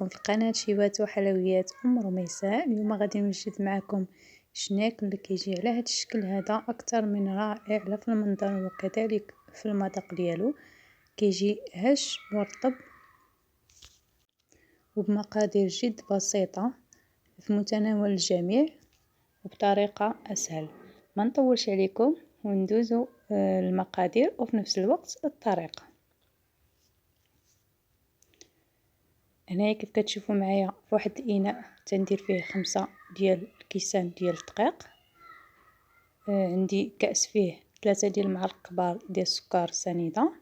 معكم في قناة شيبات وحلويات رميساء. اليوم غادي نوجد معكم شناك اللي كيجي على هذا الشكل هذا اكثر من رائع، لا في المنظر وكذلك في المذاق ديالو. كيجي هش ورطب وبمقادير جد بسيطة في متناول الجميع وبطريقة اسهل. ما نطولش عليكم وندوزو المقادير وفي نفس الوقت الطريقة. هنايا كيف كتشوفوا معايا في واحد الاناء تندير فيه 5 ديال الكيسان ديال الدقيق. عندي كأس فيه 3 ديال المعالق كبار ديال السكر سنيده.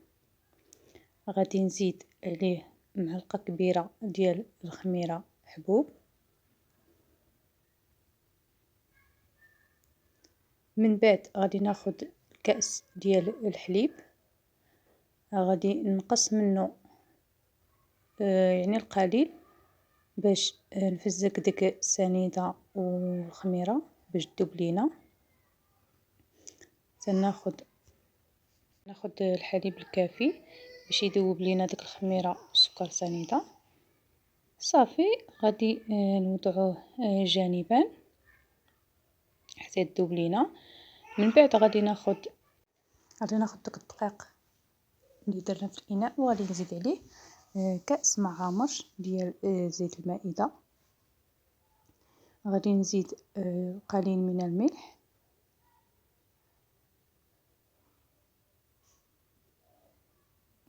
غادي نزيد عليه معلقه كبيره ديال الخميره حبوب. من بعد غادي ناخد كأس ديال الحليب، غادي نقص منه يعني القليل باش نفزك ديك السنيده والخميره باش تذوب لينا. ناخد الحليب الكافي باش يذوب لينا ديك الخميره والسكر سنيده. صافي غادي نوضعوه جانبا حتى تذوب لينا. من بعد غادي ناخد داك الدقيق اللي درنا في الاناء وغادي نزيد عليه كأس معامر ديال زيت المائده. غادي نزيد قليل من الملح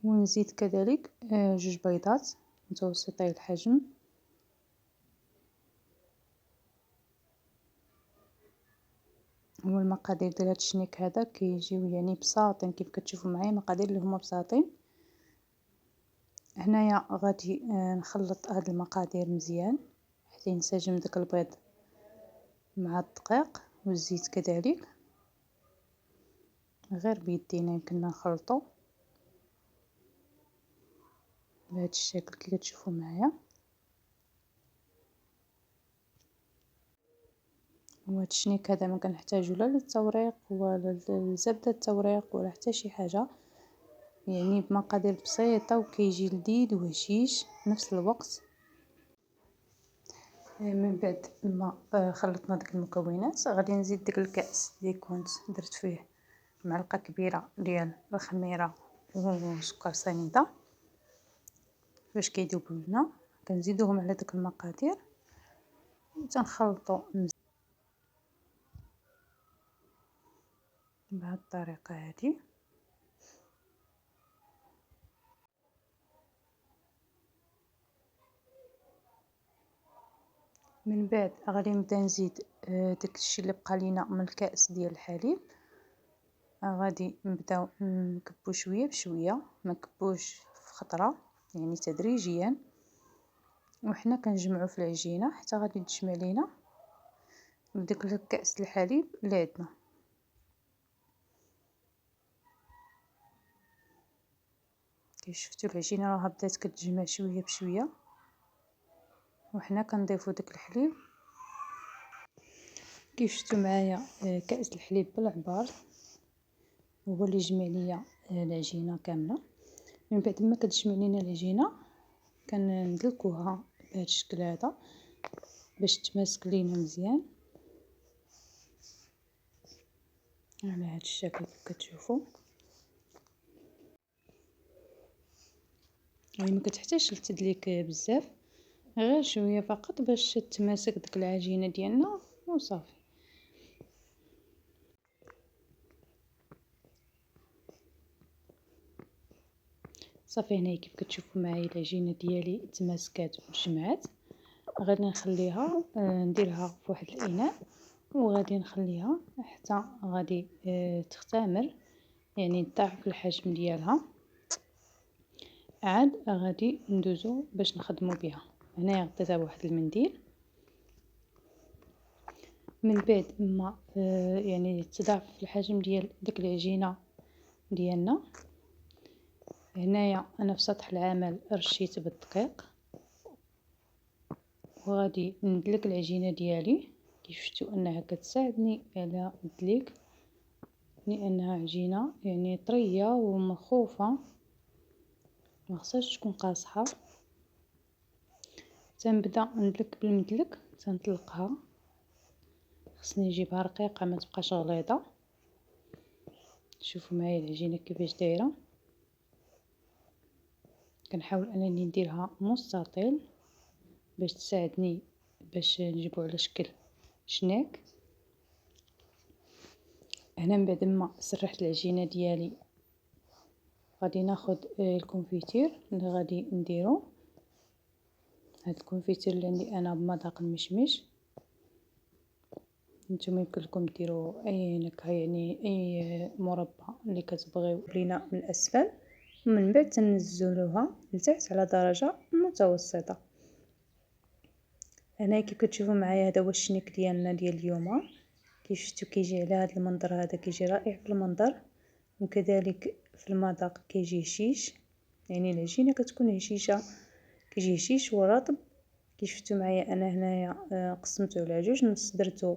ونزيد كذلك 2 بيضات متوسطي الحجم. هو المقادير ديال هذا الشنيك هذا كيجيو يعني بساطين كيف كتشوفوا معايا، مقادير اللي هما بساطين. هنايا غادي نخلط هاد المقادير مزيان حتى ينسجم داك البيض مع الدقيق والزيت كذلك، غير بيدينا يمكننا نخلطو بهذا الشكل كي كتشوفوا معايا. وهاد الشنيك هذا ما كنحتاجو لا للتوريق ولا لزبده التوريق ولا حتى شي حاجه، يعني بمقادير بسيطه وكيجي لذيذ وهشيش في نفس الوقت. من بعد ما خلطنا ديك المكونات غادي نزيد ديك الكأس اللي كنت درت فيه معلقه كبيره ديال الخميره وسكر سنيده باش كيذوبوا لنا. كنزيدوهم على ديك المقادير وتنخلطوا بهذه الطريقه هذه. من بعد غادي نبدا نزيد داك الشيء اللي بقى لينا من الكأس ديال الحليب. غادي نبداو نكبو شويه بشويه، ما نكبوش في خطره، يعني تدريجيا، وحنا كنجمعوا في العجينه حتى غادي تجمع لينا بديك الكأس الحليب اللي عندنا. كيف شفتوا العجينه راها بدات كتجمع شويه بشويه وحنا كنضيفوا داك الحليب. كيف شفتوا معايا كأس الحليب بالعبار هو اللي جمع ليا العجينه كامله. من بعد ما كتجمع لينا العجينه كندلكوها بهذا الشكل هذا باش تماسك لينا مزيان على هذا الشكل كيف كتشوفوا. يعني ما كتحتاجش للتدليك بزاف، غير شويه فقط باش تماسك ديك العجينه ديالنا وصافي. صافي هنا كيف كتشوفوا معايا العجينه ديالي تماسكات وتجمعات. غادي نخليها نديرها في واحد الاناء وغادي نخليها حتى غادي تختمر، يعني تضاعف الحجم ديالها. عاد غادي ندوزو باش نخدمو بها. هنايا غطيتها بواحد المنديل. من بعد ما يعني تضاعف الحجم ديال ديك العجينه ديالنا، هنايا انا في سطح العمل رشيت بالدقيق وغادي ندلك العجينه ديالي. كيف شفتوا انها كتساعدني على الدليك لانها عجينه يعني طريه ومخوفه، ما خصهاش تكون قاصحه. تنبدا ندلك بالمدلك، تنطلقها، خصني نجيبها رقيقه ما تبقاش غليظه. شوفوا معايا العجينه كيفاش دايره، كنحاول انني نديرها مستطيل باش تساعدني باش نجيبو على شكل شناك. هنا من بعد ما سرحت العجينه ديالي غادي ناخد الكونفيتير اللي غادي نديرو. هاد الكونفيتير اللي عندي انا بمذاق المشمش، نتوما يمكن لكم ديروا اي نكهه، يعني اي مربى اللي كتبغيو لينا من الاسفل، ومن بعد تنزلوها لتحت على درجه متوسطه. هنا كيف كتشوفوا معايا هذا هو الشنيك ديالنا ديال اليوم. كيف شفتوا كيجي على هذا المنظر، هذا كيجي رائع في المنظر وكذلك في المذاق كيجي هشيش، يعني العجينه كتكون هشيشه، كيجي هشيش ورطب. كيف شفتوا معايا انا هنايا قسمته على جوج، نص درتو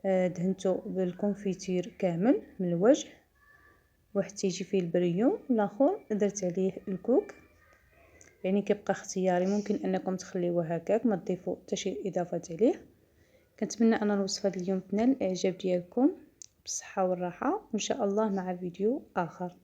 دهنتو بالكونفيتير كامل من الوجه، واحد تيجي فيه البريون والاخر درت عليه الكوك. يعني كيبقى اختياري، ممكن انكم تخليوه هكاك ما تضيفوا حتى شي اضافات عليه. كنتمنى ان الوصفه اليوم تنال الاعجاب ديالكم، بالصحه والراحه، وان شاء الله مع فيديو اخر.